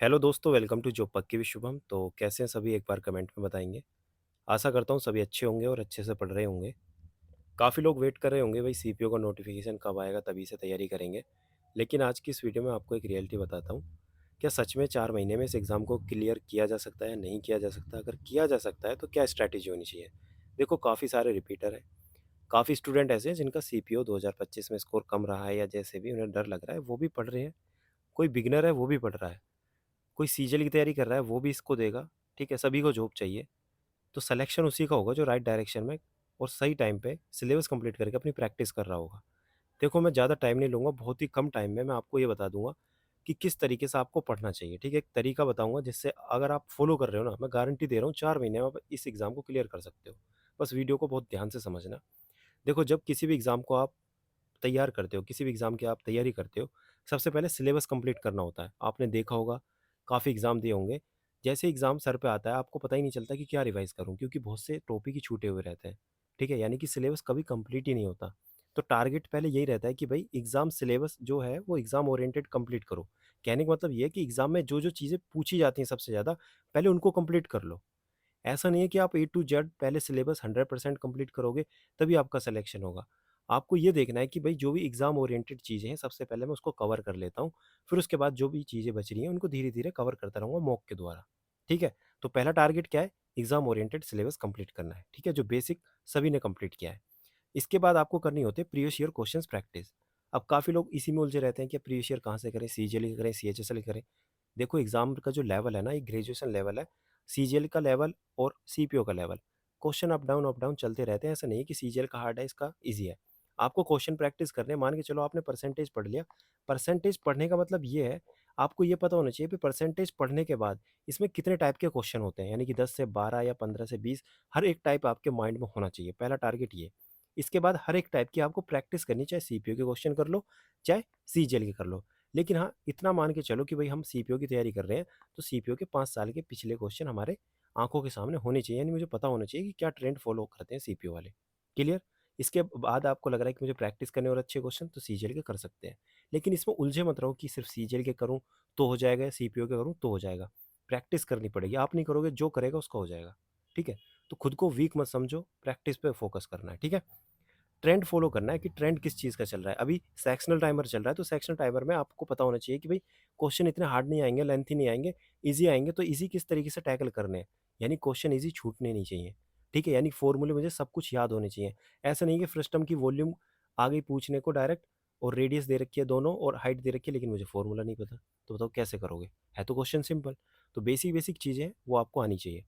Hello दोस्तों, welcome to job पक्की भी शुभम। तो कैसे हैं सभी, एक बार कमेंट में बताएंगे। आशा करता हूँ सभी अच्छे होंगे और अच्छे से पढ़ रहे होंगे। काफ़ी लोग वेट कर रहे होंगे भाई सीपीओ का नोटिफिकेशन कब आएगा, तभी से तैयारी करेंगे। लेकिन आज की इस वीडियो में आपको एक रियलिटी बताता हूँ। क्या सच में 4 महीने में इस एग्ज़ाम को क्लियर किया जा सकता है, नहीं किया जा सकता? अगर किया जा सकता है तो क्या स्ट्रैटेजी होनी चाहिए? देखो, काफ़ी सारे रिपीटर हैं। काफ़ी स्टूडेंट ऐसे हैं जिनका सीपीओ 2025 में स्कोर कम रहा है, या जैसे भी उन्हें डर लग रहा है वो भी पढ़ रहे हैं। कोई बिगनर है वो भी पढ़ रहा है। कोई सीजीएल की तैयारी कर रहा है वो भी इसको देगा। ठीक है, सभी को जॉब चाहिए। तो सिलेक्शन उसी का होगा जो राइट डायरेक्शन में और सही टाइम पे सिलेबस कंप्लीट करके अपनी प्रैक्टिस कर रहा होगा। देखो, मैं ज़्यादा टाइम नहीं लूँगा, बहुत ही कम टाइम में मैं आपको ये बता दूँगा कि किस तरीके से आपको पढ़ना चाहिए। ठीक है, एक तरीका बताऊँगा जिससे अगर आप फॉलो कर रहे हो ना, मैं गारंटी दे रहा हूँ 4 महीने में आप इस एग्ज़ाम को क्लियर कर सकते हो। बस वीडियो को बहुत ध्यान से समझना। देखो, जब किसी भी एग्ज़ाम को आप तैयार करते हो, किसी भी एग्ज़ाम की आप तैयारी करते हो, सबसे पहले सिलेबस कंप्लीट करना होता है। आपने देखा होगा, काफ़ी एग्ज़ाम दिए होंगे। जैसे एग्ज़ाम सर पे आता है, आपको पता ही नहीं चलता कि क्या रिवाइज़ करूँ, क्योंकि बहुत से टॉपिक ही छूटे हुए रहते हैं। ठीक है? यानी कि सिलेबस कभी कंप्लीट ही नहीं होता। तो टारगेट पहले यही रहता है कि भई एग्ज़ाम सिलेबस जो है, वो एग्ज़ाम ओरिएंटेड कंप्लीट करो। कहने का मतलब ये है कि एग्ज़ाम में जो-जो चीज़ें पूछी जाती हैं सबसे ज़्यादा, पहले उनको कंप्लीट कर लो। ऐसा नहीं है कि आप ए टू जेड पहले सिलेबस 100% कंप्लीट करोगे, तभी आपका सिलेक्शन होगा। आपको ये देखना है कि भई जो भी एग्ज़ाम ओरिएंटेड चीज़ें हैं, सबसे पहले मैं उसको कवर कर लेता हूँ। फिर उसके बाद जो भी चीज़ें बच रही हैं, उनको धीरे-धीरे कवर करता रहूँगा मॉक के द्वारा। ठीक है? तो पहला टारगेट क्या है? एग्ज़ाम ओरिएंटेड सिलेबस कंप्लीट करना है। ठीक है? जो बेसिक सभी ने कंप्लीट किया है। इसके बाद आपको करनी होती है प्रीवियस ईयर क्वेश्चंस प्रैक्टिस। अब काफ़ी लोग इसी में उलझे रहते हैं कि प्रीवियस ईयर कहाँ से करें, सीजीएल की करें, सीएचएसएल की करें। देखो, एग्ज़ाम का जो लेवल है ना, ये ग्रेजुएशन लेवल है। सीजीएल का लेवल और सीपीओ का लेवल, क्वेश्चन अप डाउन चलते रहते हैं। ऐसा नहीं है कि सीजीएल का हार्ड है, इसका ईज़ी है। आपको क्वेश्चन प्रैक्टिस करने हैं। मान के चलो आपने परसेंटेज पढ़ लिया। परसेंटेज पढ़ने का मतलब ये है, आपको ये पता होना चाहिए कि परसेंटेज पढ़ने के बाद इसमें कितने टाइप के क्वेश्चन होते हैं। यानी कि 10 से 12 या 15 से 20, हर एक टाइप आपके माइंड में होना चाहिए। पहला टारगेट ये। इसके बाद हर एक टाइप की आपको प्रैक्टिस करनी, चाहे सीपीओ के क्वेश्चन कर लो, चाहे सीजीएल के कर लो। लेकिन हाँ, इतना मान के चलो कि भई हम सीपीओ की तैयारी कर रहे हैं, तो सीपीओ के 5 साल के पिछले क्वेश्चन हमारे आँखों के सामने होने चाहिए। यानी मुझे पता होना चाहिए कि क्या ट्रेंड फ़ॉलो करते हैं सीपीओ वाले। क्लियर? इसके बाद आपको लग रहा है कि मुझे प्रैक्टिस करने और अच्छे क्वेश्चन, तो सीजीएल के कर सकते हैं। लेकिन इसमें उलझे मत रहो कि सिर्फ़ सीजीएल के करूँ तो हो जाएगा, या सीपीओ के करूँ तो हो जाएगा। प्रैक्टिस करनी पड़ेगी। आप नहीं करोगे, जो करेगा उसका हो जाएगा। ठीक है? तो खुद को वीक मत समझो, प्रैक्टिस पे फ़ोकस करना है। ठीक है? ट्रेंड फ़ॉलो करना है कि ट्रेंड किस चीज़ का चल रहा है। अभी सेक्शनल टाइमर चल रहा है, तो सेक्शनल टाइमर में आपको पता होना चाहिए कि भई क्वेश्चन इतने हार्ड नहीं आएँगे, लेंथी नहीं आएँगे, ईज़ी आएँगे, तो ईज़ी किस तरीके से टैकल करने हैं। यानी क्वेश्चन ईज़ी छूटने नहीं चाहिए। ठीक है? यानी फ़ॉर्मूले मुझे सब कुछ याद होने चाहिए। ऐसा नहीं है कि फ्रस्टम की वॉल्यूम आ गई पूछने को डायरेक्ट, और रेडियस दे रखी है दोनों और हाइट दे रखी है, लेकिन मुझे फ़ॉर्मूला नहीं पता। तो बताओ कैसे करोगे? है तो क्वेश्चन सिंपल। तो बेसिक-बेसिक चीज़ें हैं, वो आपको आनी चाहिए।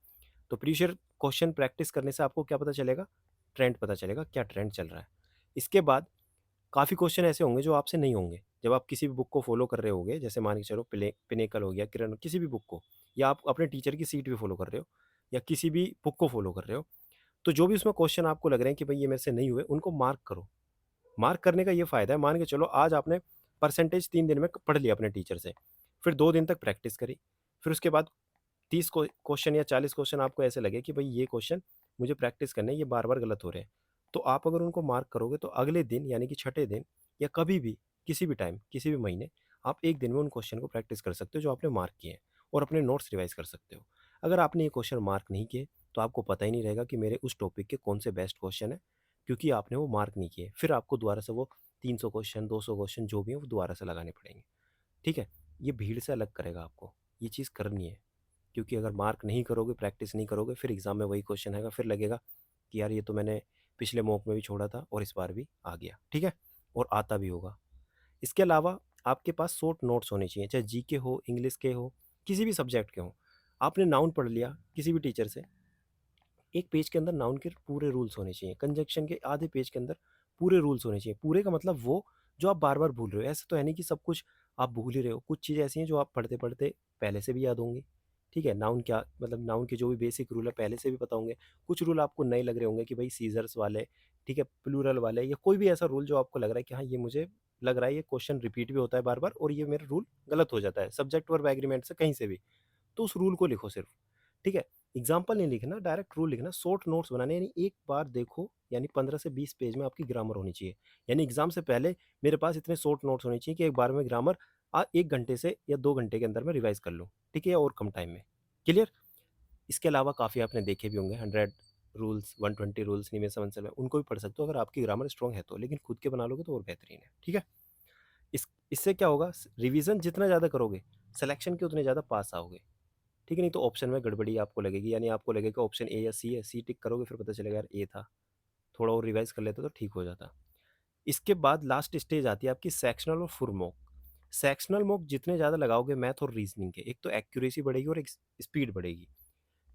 तो प्रीवियस ईयर क्वेश्चन प्रैक्टिस करने से आपको क्या पता चलेगा? ट्रेंड पता चलेगा, क्या ट्रेंड चल रहा है। इसके बाद काफ़ी क्वेश्चन ऐसे होंगे जो आपसे नहीं होंगे। जब आप किसी भी बुक को फ़ॉलो कर रहे होगे, जैसे मान के चलो पिनेकल हो गया, किरण, किसी भी बुक को, या आप अपने टीचर की सीट भी फ़ॉलो कर रहे हो, या किसी भी बुक को फ़ॉलो कर रहे हो, तो जो भी उसमें क्वेश्चन आपको लग रहे हैं कि भई ये मेरे से नहीं हुए, उनको मार्क करो। मार्क करने का ये फ़ायदा है, मान के चलो आज आपने परसेंटेज 3 दिन में पढ़ लिया अपने टीचर से, फिर 2 दिन तक प्रैक्टिस करी, फिर उसके बाद 30 क्वेश्चन या 40 क्वेश्चन आपको ऐसे लगे कि भई ये क्वेश्चन मुझे प्रैक्टिस करने हैं, ये बार-बार गलत हो रहे हैं। तो आप अगर उनको मार्क करोगे, तो अगले दिन यानी कि छठे दिन, या कभी भी, किसी भी टाइम, किसी भी महीने, आप 1 दिन में उन क्वेश्चन को प्रैक्टिस कर सकते हो जो आपने मार्क किए हैं, और अपने नोट्स रिवाइज़ कर सकते हो। अगर आपने ये क्वेश्चन मार्क नहीं किए, तो आपको पता ही नहीं रहेगा कि मेरे उस टॉपिक के कौन से बेस्ट क्वेश्चन हैं, क्योंकि आपने वो मार्क नहीं किए। फिर आपको दोबारा से वो 300 क्वेश्चन, 200 क्वेश्चन जो भी हैं, वो दोबारा से लगाने पड़ेंगे। ठीक है? ये भीड़ से अलग करेगा आपको। ये चीज़ करनी है। क्योंकि अगर मार्क नहीं करोगे, प्रैक्टिस नहीं करोगे, फिर एग्ज़ाम में वही क्वेश्चन आएगा, फिर लगेगा कि यार ये तो मैंने पिछले मॉक में भी छोड़ा था और इस बार भी आ गया। ठीक है? और आता भी होगा। इसके अलावा आपके पास शॉर्ट नोट्स होने चाहिए, चाहे जीके हो, इंग्लिश के हो, किसी भी सब्जेक्ट के हों। आपने नाउन पढ़ लिया किसी भी टीचर से, एक पेज के अंदर नाउन के पूरे रूल्स होने चाहिए, कंजंक्शन के आधे पेज के अंदर पूरे रूल्स होने चाहिए। पूरे का मतलब वो जो आप बार-बार भूल रहे हो। ऐसा तो है नहीं कि सब कुछ आप भूल ही रहे हो। कुछ चीज़ें ऐसी हैं जो आप पढ़ते-पढ़ते पहले से भी याद होंगी। ठीक है? नाउन क्या मतलब, नाउन के जो भी बेसिक रूल है पहले से भी पता होंगे। कुछ रूल आपको नए लग रहे होंगे कि भाई सीज़र्स वाले, ठीक है, प्लूरल वाले, या कोई भी ऐसा रूल जो आपको लग रहा है कि हाँ, ये मुझे लग रहा है ये क्वेश्चन रिपीट भी होता है बार-बार, और ये मेरा रूल गलत हो जाता है, सब्जेक्ट वर्ब एग्रीमेंट से कहीं से भी। तो उस रूल को लिखो सिर्फ। ठीक है? एग्ज़ाम्पल नहीं लिखना, डायरेक्ट रूल लिखना, शॉर्ट नोट्स बनाने, यानी एक बार देखो, यानी 15 से 20 पेज में आपकी ग्रामर होनी चाहिए। यानी एग्ज़ाम से पहले मेरे पास इतने शॉर्ट नोट्स होने चाहिए कि एक बार में ग्रामर 1 घंटे से या 2 घंटे के अंदर में रिवाइज़ कर लूँ, ठीक है? और कम टाइम में, क्लियर? इसके अलावा काफ़ी आपने देखे भी होंगे 100 रूल्स, 120 रूल्स, निमेष मंसल में, उनको भी पढ़ सकते हो अगर आपकी ग्रामर स्ट्रॉन्ग है तो, लेकिन खुद के बना लोगे तो और बेहतरीन है, ठीक है? इससे क्या होगा, रिवीजन जितना ज़्यादा करोगे, सिलेक्शन के उतने ज़्यादा पास आओगे, ठीक है? नहीं तो ऑप्शन में गड़बड़ी आपको लगेगी, यानी आपको लगेगा ऑप्शन ए या सी है, सी टिक करोगे फिर पता चलेगा यार ए था, थोड़ा और रिवाइज कर लेते तो ठीक हो जाता। इसके बाद लास्ट स्टेज आती है आपकी सेक्शनल और फुल मॉक। सेक्शनल मॉक जितने ज़्यादा लगाओगे मैथ और रीजनिंग के, एक तो एक्यूरेसी बढ़ेगी और एक स्पीड बढ़ेगी।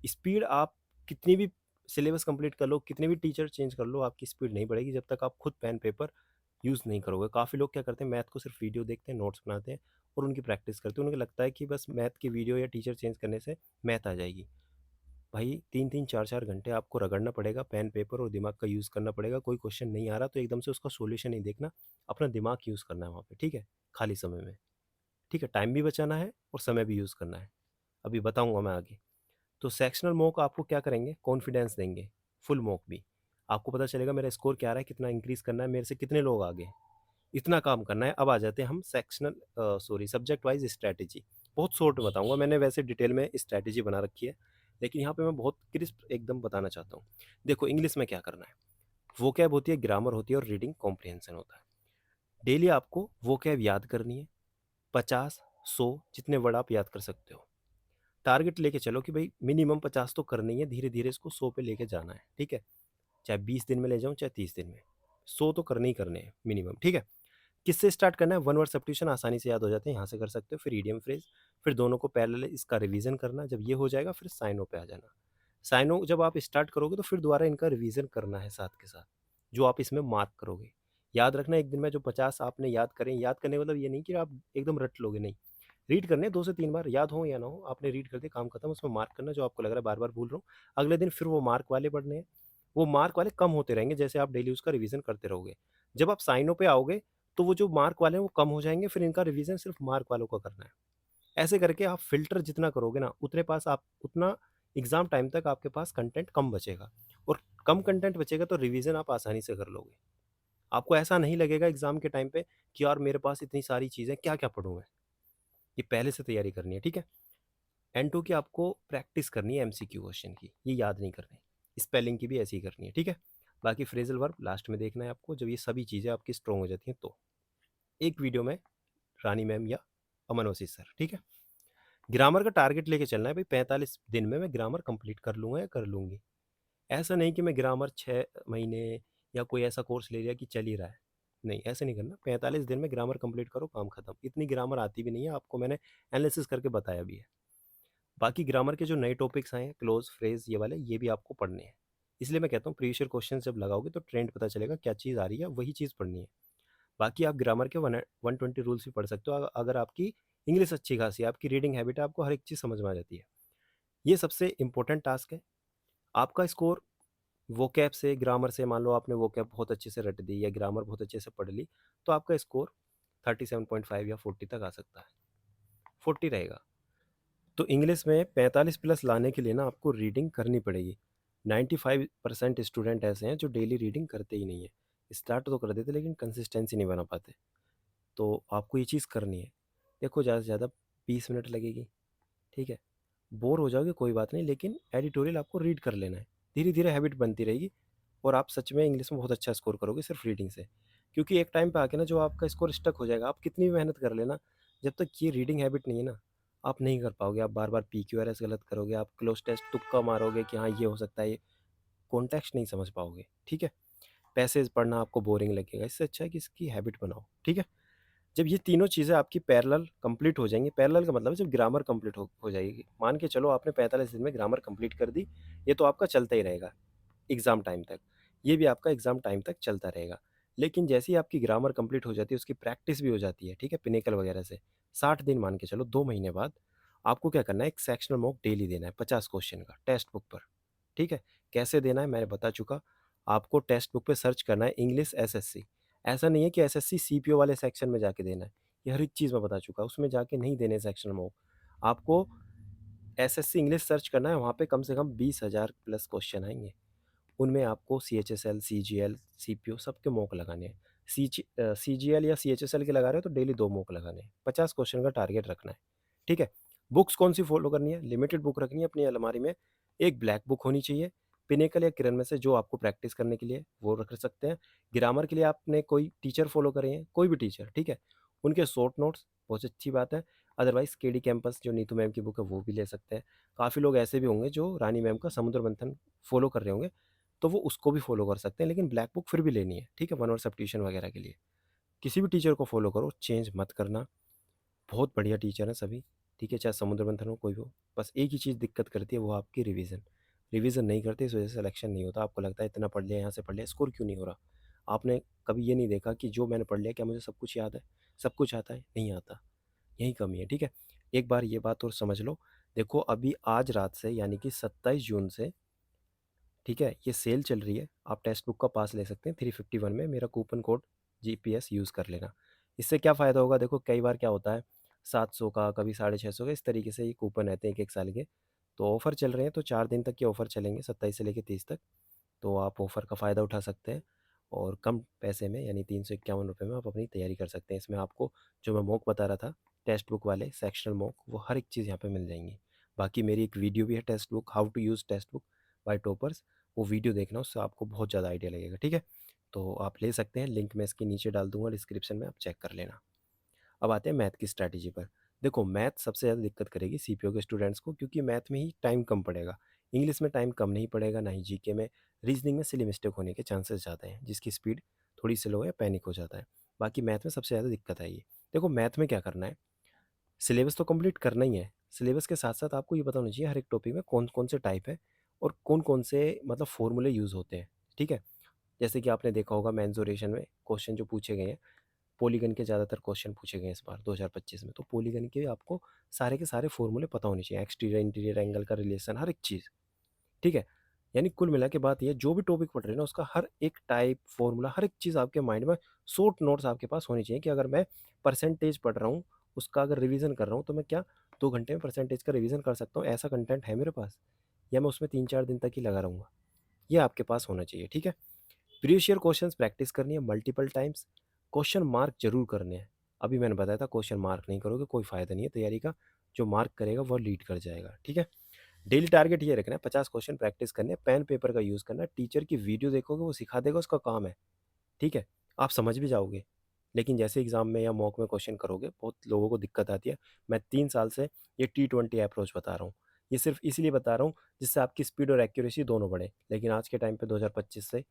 स्पीड आप कितनी भी सिलेबस कंप्लीट कर लो, कितने भी टीचर चेंज कर लो, आपकी स्पीड नहीं बढ़ेगी जब तक आप खुद पेन पेपर यूज़ नहीं करोगे। काफ़ी लोग क्या करते हैं, मैथ को सिर्फ वीडियो देखते हैं, नोट्स बनाते हैं और उनकी प्रैक्टिस करते हैं। उन्हें लगता है कि बस मैथ की वीडियो या टीचर चेंज करने से मैथ आ जाएगी। भाई 3-3 4-4 घंटे आपको रगड़ना पड़ेगा, पेन पेपर और दिमाग का यूज़ करना पड़ेगा। कोई क्वेश्चन नहीं आ रहा तो एकदम से उसका सॉल्यूशन नहीं देखना, अपना दिमाग यूज़ करना है वहाँ पे, ठीक है? खाली समय में, ठीक है? टाइम भी बचाना है और समय भी यूज़ करना है। अभी बताऊँगा मैं आगे। तो सेक्शनल मॉक आपको क्या करेंगे, कॉन्फिडेंस देंगे, फुल मॉक भी। आपको पता चलेगा मेरा स्कोर क्या रहा है, कितना इंक्रीज़ करना है, मेरे से कितने लोग आगे हैं, इतना काम करना है। अब आ जाते हैं हम सेक्शनल सब्जेक्ट वाइज़ स्ट्रैटेजी। बहुत शॉर्ट बताऊँगा, मैंने वैसे डिटेल में स्ट्रैटेजी बना रखी है, लेकिन यहाँ पे मैं बहुत क्रिस्प एकदम बताना चाहता हूँ। देखो इंग्लिश में क्या करना है, वोकैब होती है, ग्रामर होती है और रीडिंग कॉम्प्रिहेंशन होता है। डेली आपको वोकैब याद करनी है, 50, 100 जितने वर्ड आप याद कर सकते हो। टारगेट लेके चलो कि भाई मिनिमम 50 तो करनी है, धीरे-धीरे इसको 100 पे लेके जाना है, ठीक है? चाहे 20 दिन में ले जाऊँ, चाहे 30 दिन में, 100 तो करने ही करने हैं मिनिमम, ठीक है? किससे स्टार्ट करना है, वन वर्ड सब्स्टिट्यूशन आसानी से याद हो जाते हैं, यहाँ से कर सकते हो, फिर ईडियम फ्रेज, फिर दोनों को पैरेलल इसका रिवीजन करना, जब ये हो जाएगा फिर साइनो पे आ जाना। साइनो जब आप स्टार्ट करोगे तो फिर दोबारा इनका रिवीजन करना है साथ के साथ, जो आप इसमें मार्क करोगे। याद रखना एक दिन में जो 50 आपने याद करें, याद करने का मतलब ये नहीं कि आप एकदम रट लोगे, नहीं। रीड करने 2 से 3 बार, याद हो या ना हो, आपने रीड कर दिया, काम खत्म, उसमें मार्क करना जो आपको लग रहा है बार-बार भूल रहा हूँ। अगले दिन फिर वो मार्क वाले पढ़ने हैं, वो मार्क वाले कम होते रहेंगे जैसे आप डेली उसका रिवीजन करते रहोगे। जब आप साइनों पे आओगे तो वो जो मार्क वाले हैं वो कम हो जाएँगे, फिर इनका रिवीजन सिर्फ मार्क वालों का करना है। ऐसे करके आप फ़िल्टर जितना करोगे ना, उतने पास आप उतना एग्ज़ाम टाइम तक आपके पास कंटेंट कम बचेगा और कम कंटेंट बचेगा तो रिवीजन आप आसानी से कर लोगे। आपको ऐसा नहीं लगेगा एग्ज़ाम के टाइम पे कि यार मेरे पास इतनी सारी चीज़ें, क्या-क्या पढूँ मैं? ये पहले से तैयारी करनी है, ठीक है? N2 की आपको प्रैक्टिस करनी है एमसीक्यू क्वेश्चन की, ये याद नहीं करने। स्पेलिंग की भी ऐसे ही करनी है, ठीक है? बाकी फ्रेज़ल वर्ब लास्ट में देखना है आपको, जब ये सभी चीज़ें आपकी स्ट्रॉन्ग हो जाती हैं तो। एक वीडियो में रानी मैम या अमन वसीफ़ सर, ठीक है? ग्रामर का टारगेट लेके चलना है भाई, 45 दिन में मैं ग्रामर कंप्लीट कर लूँगा या कर लूँगी। ऐसा नहीं कि मैं ग्रामर 6 महीने या कोई ऐसा कोर्स ले लिया कि चल ही रहा है। नहीं, ऐसे नहीं करना, 45 दिन में ग्रामर कंप्लीट करो, काम खत्म। इतनी ग्रामर आती भी नहीं है, आपको मैंने एनालिसिस करके बताया भी है। बाकी ग्रामर के जो नए टॉपिक्स आए हैं, क्लोज़, फ्रेज़ ये वाले, ये भी आपको पढ़ने हैं। इसलिए मैं कहता हूँ प्रीवियस ईयर क्वेश्चन जब लगाओगे तो ट्रेंड पता चलेगा, क्या चीज़ आ रही है, वही चीज़ पढ़नी है। बाकी आप ग्रामर के 120 रूल्स भी पढ़ सकते हो, अगर आपकी इंग्लिश अच्छी खासी है, आपकी रीडिंग हैबिट है, आपको हर एक चीज़ समझ में आ जाती है। ये सबसे इम्पोर्टेंट टास्क है। आपका स्कोर वोकैब से, ग्रामर से, मान लो आपने वोकैब बहुत अच्छे से रट दी या ग्रामर बहुत अच्छे से पढ़ ली, तो आपका स्कोर 37.5 या 40 तक आ सकता है। 40 रहेगा। तो इंग्लिश में 45 प्लस लाने के लिए ना आपको रीडिंग करनी पड़ेगी। 95% स्टूडेंट ऐसे हैं जो डेली रीडिंग करते ही नहीं है। स्टार्ट तो कर देते लेकिन कंसिस्टेंसी नहीं बना पाते। तो आपको ये चीज़ करनी है। देखो ज़्यादा से ज़्यादा 20 मिनट लगेगी, ठीक है? बोर हो जाओगे कोई बात नहीं, लेकिन एडिटोरियल आपको रीड कर लेना है। धीरे-धीरे हैबिट बनती रहेगी और आप सच में इंग्लिश में बहुत अच्छा स्कोर करोगे सिर्फ रीडिंग से। क्योंकि एक टाइम पे आके ना जो आपका स्कोर स्टक हो जाएगा, आप कितनी भी मेहनत कर लेना, जब तक ये रीडिंग हैबिट नहीं है ना, आप नहीं कर पाओगे। आप बार-बार पीक्यूआरएस गलत करोगे, आप क्लोज़ टेस्ट तुक्का मारोगे कि हाँ, ये हो सकता है, ये कॉन्टेक्स्ट नहीं समझ पाओगे, ठीक है? पैसेज पढ़ना आपको बोरिंग लगेगा, इससे अच्छा है कि इसकी हैबिट बनाओ, ठीक है? जब ये तीनों चीज़ें आपकी पैरेलल कंप्लीट हो जाएँगी, पैरेलल का मतलब है जब ग्रामर कंप्लीट हो जाएगी। मान के चलो आपने 45 दिन में ग्रामर कंप्लीट कर दी, ये तो आपका चलता ही रहेगा एग्ज़ाम टाइम तक। ये भी आपका एग्ज़ाम टाइम तक चलता रहेगा। लेकिन जैसे ही आपकी ग्रामर कंप्लीट हो जाती है, उसकी प्रैक्टिस भी हो जाती है, ठीक है? पिनेकल वगैरह से, 60 दिन मान के चलो, 2 महीने बाद आपको क्या करना है, एक सेक्शनल मॉक डेली देना है 50 क्वेश्चन का टेक्स्ट बुक पर, ठीक है? कैसे देना है मैंने बता चुका। आपको टेक्स्ट बुक पे सर्च करना है इंग्लिश एसएससी। ऐसा नहीं है कि एसएससी सीपीओ वाले सेक्शन में जाके देना है। ये हर एक चीज़ मैं बता चुका, उसमें जाके नहीं देने सेक्शनल मॉक। आपको एसएससी इंग्लिश सर्च करना है, वहाँ पे कम से कम 20,000 प्लस क्वेश्चन आएँगे। उनमें आपको सीएचएसएल, सीजीएल, सीपीओ सबके मॉक लगाने हैं। सीजीएल या सीएचएसएल के लगा रहे हो तो डेली 2 मॉक लगाने हैं। 50 क्वेश्चन का टारगेट रखना है, ठीक है? बुक्स कौन-सी फ़ॉलो करनी है? लिमिटेड बुक रखनी है अपनी अलमारी में। एक ब्लैक बुक होनी चाहिए, पिनेकल या किरण में से जो आपको प्रैक्टिस करने के लिए वो रख सकते हैं। ग्रामर के लिए आपने कोई टीचर फ़ॉलो करे हैं, कोई भी टीचर, ठीक है? उनके शॉर्ट नोट्स बहुत अच्छी बात है। अदरवाइज़ केडी कैंपस जो नीतू मैम की बुक है वो भी ले सकते हैं। काफ़ी लोग ऐसे भी होंगे जो रानी मैम का समुद्र मंथन फ़ॉलो कर रहे होंगे, तो वो उसको भी फ़ॉलो कर सकते हैं, लेकिन ब्लैक बुक फिर भी लेनी है, ठीक है? 1 वर्ड सब्स्टिट्यूशन वगैरह के लिए। किसी भी टीचर को फ़ॉलो करो, चेंज मत करना। बहुत बढ़िया टीचर हैं सभी, ठीक है? चाहे समुद्र मंथन हो, कोई भी हो। बस एक ही चीज़ दिक्कत करती है, वो आपकी रिवीज़न। रिवीज़न नहीं करते, इस वजह से सिलेक्शन नहीं होता। आपको लगता है इतना पढ़ लिया, यहाँ से पढ़ लिया, स्कोर क्यों नहीं हो रहा? आपने कभी ये नहीं देखा कि जो मैंने पढ़ लिया, क्या मुझे सब कुछ याद है? सब कुछ आता है? नहीं आता। यही कमी है, ठीक है? एक बार ये बात और समझ लो। देखो, अभी आज रात से यानी कि 27 जून से, ठीक है, ये सेल चल रही है। आप टेक्स्ट बुक का पास ले सकते हैं 351 में। मेरा कूपन कोड जीपीएस यूज़ कर लेना। इससे क्या फ़ायदा होगा? देखो, कई बार क्या होता है, 700 का, कभी 650 का, इस तरीके से ये कूपन रहते हैं 1-1 साल के। तो ऑफ़र चल रहे हैं, तो 4 दिन तक ये ऑफ़र चलेंगे, 27 से लेके 30 तक। तो आप ऑफ़र का फ़ायदा उठा सकते हैं और कम पैसे में यानी ₹351 में आप अपनी तैयारी कर सकते हैं। इसमें आपको जो मैं मॉक बता रहा था, टेक्स्ट बुक वाले सेक्शनल मॉक, वो हर एक चीज़ यहाँ पे मिल जाएँगी। बाकी मेरी एक वीडियो भी है textbook, how to use textbook by toppers. वो वीडियो देखना, उससे आपको बहुत ज़्यादा आइडिया लगेगा, ठीक है? तो आप ले सकते हैं, लिंक मैं इसके नीचे डाल दूँगा डिस्क्रिप्शन में, आप चेक कर लेना। अब आते हैं मैथ की स्ट्रैटेजी पर। देखो, मैथ सबसे ज़्यादा दिक्कत करेगी सीपीओ के स्टूडेंट्स को, क्योंकि मैथ में ही टाइम कम पड़ेगा। इंग्लिश में टाइम कम नहीं पड़ेगा, ना ही जीके में। रीजनिंग में सिली मिस्टेक होने के चांसेस ज़्यादा हैं, जिसकी स्पीड थोड़ी स्लो है, पैनिक हो जाता है। बाकी मैथ में सबसे ज़्यादा दिक्कत आएगी। देखो, मैथ में क्या करना है, सिलेबस तो कंप्लीट करना ही है। सिलेबस के साथ-साथ आपको ये पता होना चाहिए हर एक टॉपिक में कौन-कौन से टाइप है और कौन-कौन से मतलब फ़ॉर्मूले यूज़ होते हैं, ठीक है? जैसे कि आपने देखा होगा मेंसुरेशन में क्वेश्चन जो पूछे गए हैं, पॉलीगन के ज़्यादातर क्वेश्चन पूछे गए हैं इस बार 2025 में। तो पॉलीगन के आपको सारे के सारे फ़ॉर्मूले पता होने चाहिए, एक्सटीरियर इंटीरियर एंगल का रिलेशन, हर एक चीज़, ठीक है? यानी कुल मिला के बात ये है, जो भी टॉपिक पढ़ रहे हैं ना, उसका हर एक टाइप, फ़ॉर्मूला, हर एक चीज़ आपके माइंड में शॉर्ट नोट्स आपके पास होनी चाहिए कि अगर मैं परसेंटेज पढ़ रहा हूँ, उसका अगर रिवीजन कर रहा हूँ, तो मैं क्या 2 घंटे में परसेंटेज का रिवीजन कर सकता हूँ? ऐसा कंटेंट है मेरे पास, या मैं उसमें 3-4 दिन तक ही लगा रहूँगा? ये आपके पास होना चाहिए, ठीक है? प्रीवियस ईयर क्वेश्चंस प्रैक्टिस करनी है मल्टीपल टाइम्स। क्वेश्चन मार्क ज़रूर करने हैं। अभी मैंने बताया था, क्वेश्चन मार्क नहीं करोगे कोई फ़ायदा नहीं है तैयारी का। जो मार्क करेगा वो लीड कर जाएगा, ठीक है? डेली टारगेट ये रखना है, 50 क्वेश्चन प्रैक्टिस करने हैं, पेन पेपर का यूज़ करना है। टीचर की वीडियो देखोगे, वो सिखा देगा, उसका काम है, ठीक है? आप समझ भी जाओगे। लेकिन जैसे एग्ज़ाम में या मॉक में क्वेश्चन करोगे, बहुत लोगों को दिक्कत आती है। मैं 3 साल से ये T20 अप्रोच बता रहा हूँ। ये सिर्फ़ इसलिए बता रहा हूँ, जिससे आपकी स्पीड और एक्यूरेसी दोनों बढ़े। लेकिन आज के टाइम पे 2025 से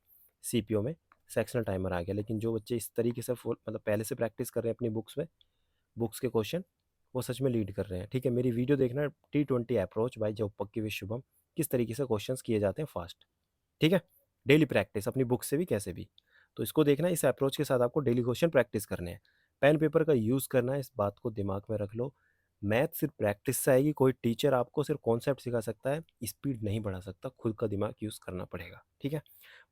सीपीओ में सेक्शनल टाइमर आ गया। लेकिन जो बच्चे इस तरीके से मतलब पहले से प्रैक्टिस कर रहे हैं अपनी बुक्स में, बुक्स के क्वेश्चन, वो सच में लीड कर रहे हैं, ठीक है? मेरी वीडियो देखना, T20 अप्रोच बाय जब विद शुभम, किस तरीके से क्वेश्चंस किए जाते हैं फास्ट, ठीक है? डेली प्रैक्टिस अपनी बुक से भी कैसे भी। तो इसको देखना, इस अप्रोच के साथ आपको डेली क्वेश्चन प्रैक्टिस करने हैं। पेन पेपर का यूज़ करना है, इस बात को दिमाग में रख लो। मैथ सिर्फ प्रैक्टिस से आएगी, कोई टीचर आपको सिर्फ कॉन्सेप्ट सिखा सकता है, स्पीड नहीं बढ़ा सकता, खुद का दिमाग यूज़ करना पड़ेगा, ठीक है?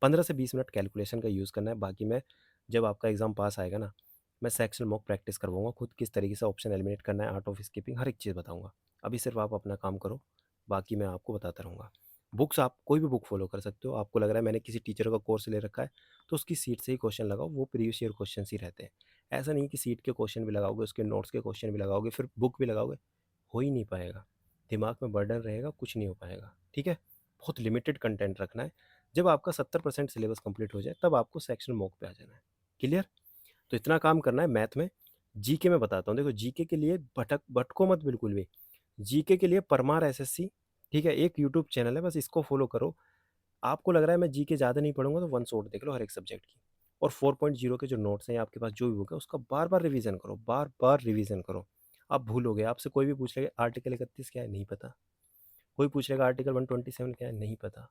15 से 20 मिनट कैलकुलेशन का यूज़ करना है, बाकी मैं जब आपका एग्ज़ाम पास आएगा ना, मैं सेक्शनल मॉक प्रैक्टिस करवाऊँगा, खुद किस तरीके से ऑप्शन एलिमिनेट करना है, आर्ट ऑफ स्किपिंग, हर एक चीज़ बताऊँगा। अभी सिर्फ आप अपना काम करो, बाकी मैं आपको बताता रहूँगा। बुक्स, आप कोई भी बुक फॉलो कर सकते हो। आपको लग रहा है मैंने किसी टीचर का कोर्स ले रखा है, तो उसकी सीट से ही क्वेश्चन लगाओ, वो प्रीवियस ईयर क्वेश्चंस ही रहते हैं। ऐसा नहीं कि सीट के क्वेश्चन भी लगाओगे, उसके नोट्स के क्वेश्चन भी लगाओगे, फिर बुक भी लगाओगे, हो ही नहीं पाएगा। दिमाग में बर्डन रहेगा, कुछ नहीं हो पाएगा, ठीक है? बहुत लिमिटेड कंटेंट रखना है। जब आपका 70% सिलेबस कंप्लीट हो जाए, तब आपको सेक्शनल मॉक पे आ जाना है। क्लियर? तो इतना काम करना है मैथ में। जीके में बताता हूँ, देखो जीके के लिए भटको मत बिल्कुल भी। जीके के लिए परमार एसएससी, ठीक है? एक यूट्यूब चैनल है, बस इसको फॉलो करो। आपको लग रहा है मैं जीके ज़्यादा नहीं पढ़ूँगा, तो वन शॉट देख लो हर एक सब्जेक्ट की। और 4.0 के जो नोट्स हैं, आपके पास जो भी बुक है, उसका बार-बार रिवीजन करो, बार-बार रिवीजन करो। आप भूलोगे, आपसे कोई भी पूछ लेगा आर्टिकल 31 क्या है? नहीं पता। कोई पूछ लेगा आर्टिकल 127 क्या है? नहीं पता।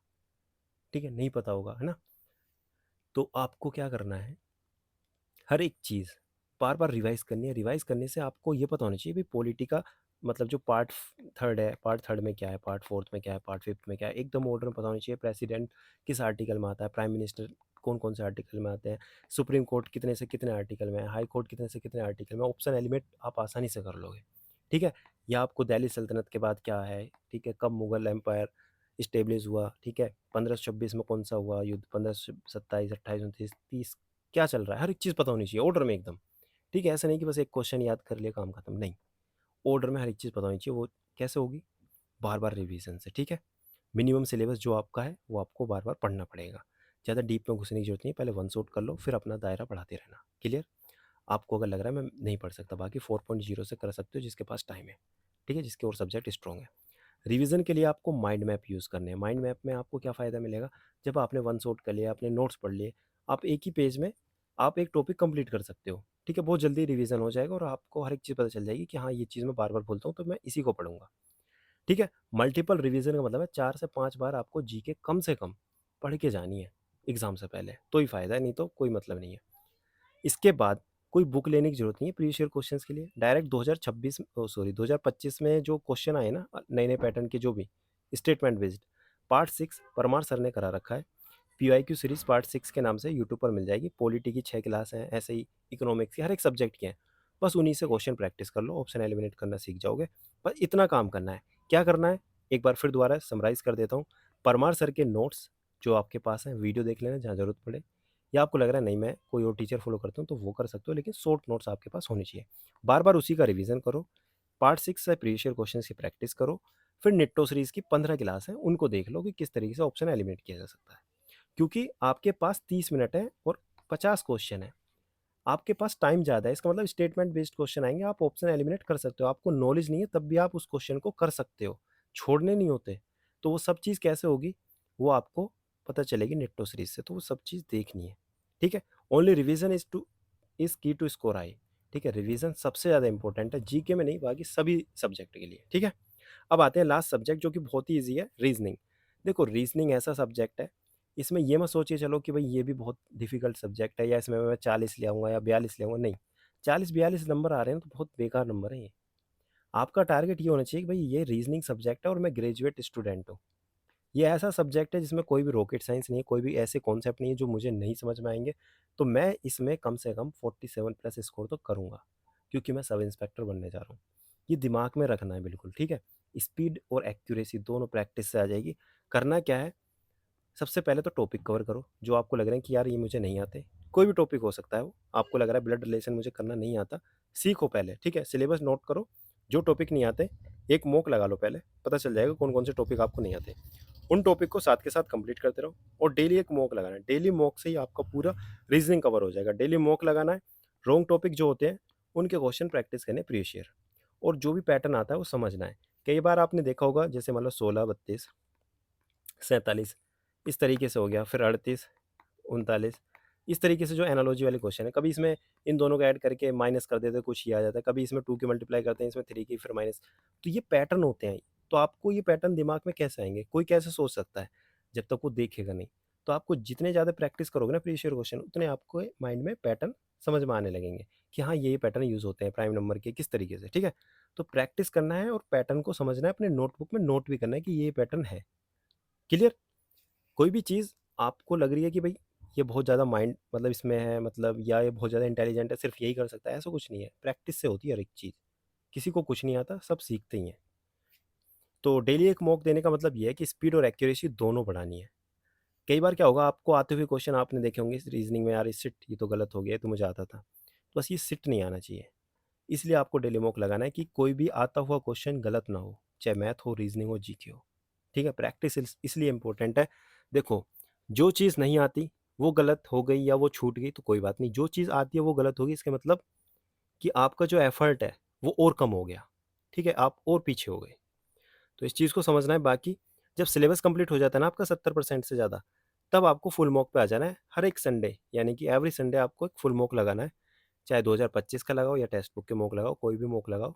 ठीक है? नहीं पता होगा, है ना? तो आपको क्या करना है, हर एक चीज़ बार-बार रिवाइज़ करनी है। रिवाइज़ करने से आपको ये पता होना चाहिए, भई पॉलिटी का मतलब जो पार्ट 3 है, पार्ट 3 में क्या है, पार्ट 4 में क्या है, पार्ट 5 में क्या है, एकदम ऑर्डर में पता होना चाहिए। प्रेसिडेंट किस आर्टिकल में आता है, प्राइम मिनिस्टर कौन-कौन से आर्टिकल में आते हैं, सुप्रीम कोर्ट कितने से कितने आर्टिकल में है, हाई कोर्ट कितने से कितने आर्टिकल में, ऑप्शन एलिमेंट आप आसानी से कर लोगे, ठीक है? या आपको दिल्ली सल्तनत के बाद क्या है, ठीक है? कब मुगल एम्पायर इस्टेब्लिश हुआ, ठीक है? 1526 में कौन-सा हुआ युद्ध, 1527, 28, 29, 30 क्या चल रहा है, हर एक चीज़ पता होनी चाहिए ऑर्डर में एकदम। ठीक है, ऐसा नहीं कि बस एक क्वेश्चन याद कर लिया काम खत्म, नहीं। ऑर्डर में हर एक चीज़ पता होनी चाहिए। वो कैसे होगी? बार-बार रिवीजन से, ठीक है? मिनिमम सिलेबस जो आपका है, वो आपको बार-बार पढ़ना पड़ेगा। ज़्यादा डीप में घुसने की ज़रूरत नहीं है, पहले वन शॉट कर लो, फिर अपना दायरा बढ़ाते रहना। क्लियर? आपको अगर लग रहा है मैं नहीं पढ़ सकता, बाकी 4.0 से कर सकते हो जिसके पास टाइम है, ठीक है? जिसके और सब्जेक्ट स्ट्रॉन्ग है। रिवीजन के लिए आपको माइंड मैप यूज़ करने हैं। माइंड मैप में आपको क्या फ़ायदा मिलेगा? जब आपने वन शॉट कर लिया, आपने नोट्स पढ़ लिए, आप एक ही पेज में आप एक टॉपिक कंप्लीट कर सकते हो, ठीक है? बहुत जल्दी रिवीजन हो जाएगा और आपको हर एक चीज़ पता चल जाएगी कि हाँ, ये चीज़ मैं बार-बार भूलता हूँ, तो मैं इसी को पढ़ूँगा, ठीक है? मल्टीपल रिवीजन का मतलब है 4 से 5 बार आपको जीके कम से कम पढ़ के जानी है एग्ज़ाम से पहले, तो ही फ़ायदा है, नहीं तो कोई मतलब नहीं है। इसके बाद कोई बुक लेने की ज़रूरत नहीं है प्रीवियस ईयर क्वेश्चंस के लिए। डायरेक्ट 2026 ओह सॉरी 2025 में जो क्वेश्चन आए ना नए-नए पैटर्न के जो भी statement based, part 6 Parmar sir ने करा रखा है। पीवाईक्यू सीरीज़ पार्ट 6 के नाम से यूट्यूब पर मिल जाएगी। पॉलिटी की 6 क्लास हैं, ऐसे ही इकोनॉमिक्स की हर एक सब्जेक्ट के हैं। बस उन्हीं से क्वेश्चन प्रैक्टिस कर लो, ऑप्शन एलिमिनेट करना सीख जाओगे। बस इतना काम करना है। क्या करना है? एक बार फिर दोबारा समराइज़ कर देता हूँ। परमार सर के नोट्स जो आपके पास हैं, वीडियो देख लेना जहाँ ज़रूरत पड़े, या आपको लग रहा है नहीं मैं कोई और टीचर फॉलो करता हूँ तो वो कर सकते हो, लेकिन शॉर्ट नोट्स आपके पास होने चाहिए। बार-बार उसी का रिवीजन करो। पार्ट 6 से प्रीवियस ईयर क्वेश्चंस की प्रैक्टिस करो। फिर निट्टो सीरीज़ की 15 क्लास हैं, उनको देख लो कि किस तरीके से ऑप्शन एलिमिनेट किया जा सकता है। क्योंकि आपके पास 30 मिनट है और 50 क्वेश्चन है। आपके पास टाइम ज़्यादा है, इसका मतलब स्टेटमेंट बेस्ड क्वेश्चन आएँगे, आप ऑप्शन एलिमिनेट कर सकते हो। आपको नॉलेज नहीं है तब भी आप उस क्वेश्चन को कर सकते हो, छोड़ने नहीं होते। तो वो सब चीज़ कैसे होगी, वो आपको पता चलेगी निट्टो सीरीज़ से, तो वो सब चीज़ देखनी है, ठीक है? ओनली रिवीजन इज़ की टू स्कोर हाई, ठीक है? रिवीजन सबसे ज़्यादा इंपॉर्टेंट है, जीके में नहीं बाकी सभी सब्जेक्ट के लिए, ठीक है? अब आते हैं लास्ट सब्जेक्ट जो कि बहुत ही ईज़ी है, रीज़निंग। देखो रीज़निंग ऐसा सब्जेक्ट है, इसमें ये मत सोचिए चलो कि भई ये भी बहुत डिफ़िकल्ट सब्जेक्ट है या इसमें मैं 40 ले आऊँगा या 42 ले आऊँगा, नहीं। 40-42 नंबर आ रहे हैं तो बहुत बेकार नंबर है ये। आपका टारगेट ये होना चाहिए कि भई ये रीज़निंग सब्जेक्ट है और मैं ग्रेजुएट स्टूडेंट हूँ। ये ऐसा सब्जेक्ट है जिसमें कोई भी रॉकेट साइंस नहीं है, कोई भी ऐसे कॉन्सेप्ट नहीं है जो मुझे नहीं समझ में आएँगे, तो मैं इसमें कम से कम 47 प्लस स्कोर तो करूँगा, क्योंकि मैं सब इंस्पेक्टर बनने जा रहा हूँ। ये दिमाग में रखना है बिल्कुल, ठीक है? स्पीड और एक्यूरेसी दोनों प्रैक्टिस से आ जाएगी। करना क्या है, सबसे पहले तो टॉपिक कवर करो, जो आपको लग रहा है कि यार ये मुझे नहीं आते। कोई भी टॉपिक हो सकता है वो, आपको लग रहा है ब्लड रिलेशन मुझे करना नहीं आता, सीखो पहले, ठीक है? सिलेबस नोट करो, जो टॉपिक नहीं आते, एक मॉक लगा लो पहले, पता चल जाएगा कौन-कौन से टॉपिक आपको नहीं आते। उन टॉपिक को साथ के साथ कंप्लीट करते रहो और डेली एक मॉक लगाना है। डेली मॉक से ही आपका पूरा रीजनिंग कवर हो जाएगा। डेली मॉक लगाना है, रॉन्ग टॉपिक जो होते हैं, उनके क्वेश्चन प्रैक्टिस करने प्रीवियस ईयर और जो भी पैटर्न आता है वो समझना है। कई बार आपने देखा होगा जैसे मान लो 16, 32, 47 इस तरीके से हो गया, फिर 38, 39 इस तरीके से जो एनालॉजी वाले क्वेश्चन है, कभी इसमें इन दोनों को ऐड करके माइनस कर देते हैं, कुछ ये आ जाता है, कभी इसमें 2 की मल्टीप्लाई करते हैं, इसमें 3 की फिर माइनस, तो ये पैटर्न होते हैं। तो आपको ये पैटर्न दिमाग में कैसे आएँगे? कोई कैसे सोच सकता है? जब तक वो देखेगा नहीं। तो आपको जितने ज़्यादा प्रैक्टिस करोगे ना प्रीवियस ईयर क्वेश्चन, उतने आपको माइंड में पैटर्न समझ में आने लगेंगे कि हाँ, ये पैटर्न यूज़ होते हैं प्राइम नंबर के किस तरीके से, ठीक है? तो प्रैक्टिस करना है और पैटर्न को समझना है, अपने नोटबुक में नोट भी करना है कि ये पैटर्न है। क्लियर? कोई भी चीज़ आपको लग रही है कि भाई ये बहुत ज़्यादा माइंड मतलब इसमें है मतलब या ये बहुत ज़्यादा इंटेलिजेंट है, सिर्फ यही कर सकता है, ऐसा कुछ नहीं है। प्रैक्टिस से होती है हर एक चीज़। किसी को कुछ नहीं आता, सब सीखते ही हैं। तो डेली एक मॉक देने का मतलब ये है कि स्पीड और एक्यूरेसी दोनों बढ़ानी है। कई बार क्या होगा आपको आते हुए क्वेश्चन आपने देखे होंगे इस रीज़निंग में, यार ये शिट ये तो गलत हो गया, ये तो मुझे आता था। तो बस ये शिट नहीं आना चाहिए। इसलिए आपको डेली मॉक लगाना है कि कोई भी आता हुआ क्वेश्चन गलत ना हो, चाहे मैथ हो, रीज़निंग हो, जीके हो। ठीक है? प्रैक्टिस इसलिए इम्पोर्टेंट है। देखो, जो चीज़ नहीं आती, वो गलत हो गई या वो छूट गई तो कोई बात नहीं। जो चीज़ आती है वो गलत होगी, इसका मतलब कि आपका जो एफ़र्ट है, वो और कम हो गया। ठीक है? आप और पीछे हो गए। तो इस चीज़ को समझना है। बाकी जब सिलेबस कंप्लीट हो जाता है ना आपका 70% से ज़्यादा, तब आपको फुल मॉक पे आ जाना है। हर एक संडे यानी कि एवरी संडे आपको एक फुल मॉक लगाना है। चाहे 2025 का लगाओ या टेक्स्ट बुक के मॉक लगाओ, कोई भी मॉक लगाओ,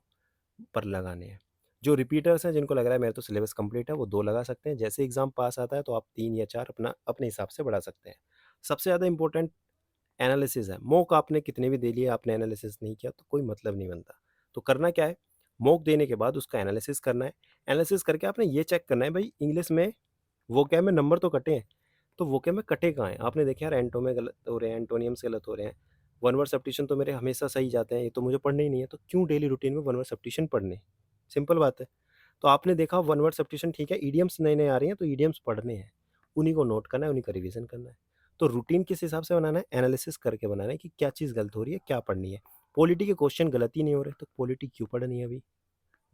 पर लगाने हैं। जो रिपीटर्स हैं जिनको लग रहा है मेरा तो सिलेबस कंप्लीट है, वो 2 लगा सकते हैं। जैसे एग्ज़ाम पास आता है तो आप 3 या 4 अपना अपने हिसाब से बढ़ा सकते हैं। सबसे ज़्यादा इम्पोर्टेंट एनालिसिस है। मॉक आपने कितने भी दे लिए, आपने एनालिसिस नहीं किया तो कोई मतलब नहीं बनता। तो करना क्या है, मॉक देने के बाद उसका एनालिसिस करना है। एनालिसिस करके आपने ये चेक करना है भाई इंग्लिश में वोकैब में नंबर तो कटे हैं, तो वोकैब में कटे कहाँ हैं? आपने देखा यार एंटो में गलत हो रहे हैं, एंटोनिम्स गलत हो रहे हैं। वन वर्ड सब्स्टिट्यूशन तो मेरे हमेशा सही जाते हैं, ये तो मुझे पढ़ने ही नहीं है, तो क्यों डेली रूटीन में वन वर्ड सब्स्टिट्यूशन पढ़ने? सिंपल बात है। तो आपने देखा वन वर्ड सब्स्टिट्यूशन ठीक है, इडियम्स नए-नए आ रही हैं तो इडियम्स पढ़ने हैं। उन्हीं को नोट करना है, उन्हीं का रिवीजन करना है। तो रूटीन किस हिसाब से बनाना है, एनालिसिस करके बनाना है कि क्या चीज़ गलत हो रही है, क्या पढ़नी है। पॉलिटी के क्वेश्चन गलत ही नहीं हो रहे, तो पॉलिटी क्यों पढ़नी है अभी?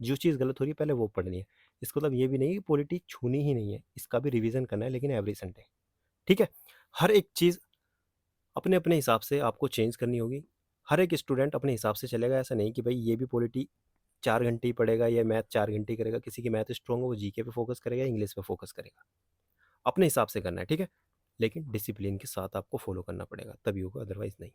जो चीज़ गलत हो रही है पहले वो पढ़नी है। इसका मतलब ये भी नहीं कि पॉलिटी छूनी ही नहीं है, इसका भी रिवीजन करना है, लेकिन एवरी संडे। ठीक है? हर एक चीज़ अपने-अपने हिसाब से आपको चेंज करनी होगी। हर एक स्टूडेंट अपने हिसाब से चलेगा, ऐसा नहीं कि भाई ये भी पॉलिटी 4 घंटे ही पढ़ेगा या मैथ 4 घंटे ही करेगा। किसी की मैथ स्ट्रॉन्ग हो, वो जीके पे फ़ोकस करेगा, इंग्लिश पे फ़ोकस करेगा। अपने हिसाब से करना है, ठीक है? लेकिन डिसिप्लिन के साथ आपको फ़ॉलो करना पड़ेगा, तभी होगा, अदरवाइज़ नहीं।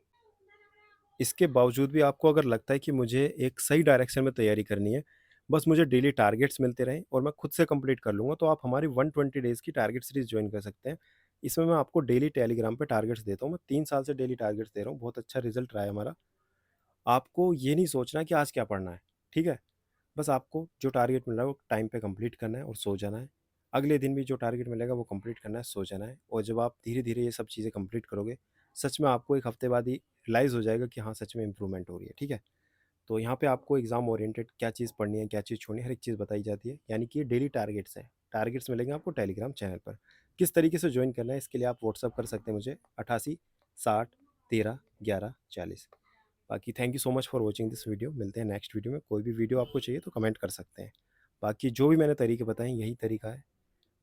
इसके बावजूद भी आपको अगर लगता है कि मुझे एक सही डायरेक्शन में तैयारी करनी है, बस मुझे डेली टारगेट्स मिलते रहें और मैं खुद से कंप्लीट कर लूँगा, तो आप हमारी 120 डेज़ की टारगेट सीरीज़ जॉइन कर सकते हैं। इसमें मैं आपको डेली टेलीग्राम पे टारगेट्स देता हूँ। मैं 3 साल से डेली टारगेट्स दे रहा हूँ, बहुत अच्छा रिज़ल्ट रहा है हमारा। आपको ये नहीं सोचना कि आज क्या पढ़ना है, ठीक है? बस आपको जो टारगेट मिल रहा है वो टाइम पे कंप्लीट करना है और सो जाना है। अगले दिन भी जो टारगेट मिलेगा वो कंप्लीट करना है, सो जाना है। और जब आप धीरे-धीरे ये सब चीज़ें कंप्लीट करोगे, सच में आपको 1 हफ्ते बाद ही रियलाइज़ हो जाएगा कि हाँ, सच में इम्प्रूवमेंट हो रही है, ठीक है? तो यहाँ पे आपको एग्ज़ाम ओरिएंटेड क्या चीज़ पढ़नी है, क्या चीज़ छोड़नी है, हर एक चीज़ बताई जाती है। यानी कि ये डेली टारगेट्स हैं। टारगेट्स मिलेंगे आपको टेलीग्राम चैनल पर। किस तरीके से जॉइन करना है इसके लिए आप व्हाट्सएप कर सकते हैं मुझे 88 60 13 11 40। बाकी thank you so much for watching this video. मिलते हैं नेक्स्ट वीडियो में। कोई भी वीडियो आपको चाहिए तो कमेंट कर सकते हैं। बाकी जो भी मैंने तरीके बताए यही तरीका है।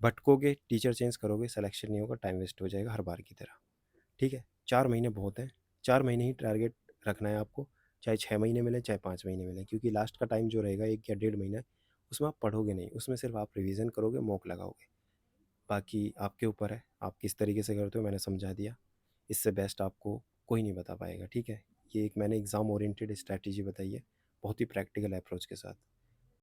भटकोगे, टीचर चेंज करोगे, सिलेक्शन नहीं होगा, टाइम वेस्ट हो जाएगा हर बार की तरह। ठीक है? 4 महीने बहुत हैं। 4 महीने ही टारगेट रखना है आपको। चाहे 6 महीने मिलें, चाहे 5 महीने मिलें, क्योंकि लास्ट का टाइम जो रहेगा 1 या डेढ़ महीना, उसमें आप पढ़ोगे नहीं, उसमें सिर्फ आप रिवीजन करोगे, मॉक लगाओगे। बाकी आपके ऊपर है, आप किस तरीके से करते हो मैंने समझा दिया। इससे बेस्ट आपको कोई नहीं बता पाएगा, ठीक है? ये एक मैंने एग्ज़ाम ओरिएंटेड स्ट्रैटेजी बताई है, बहुत ही प्रैक्टिकल अप्रोच के साथ।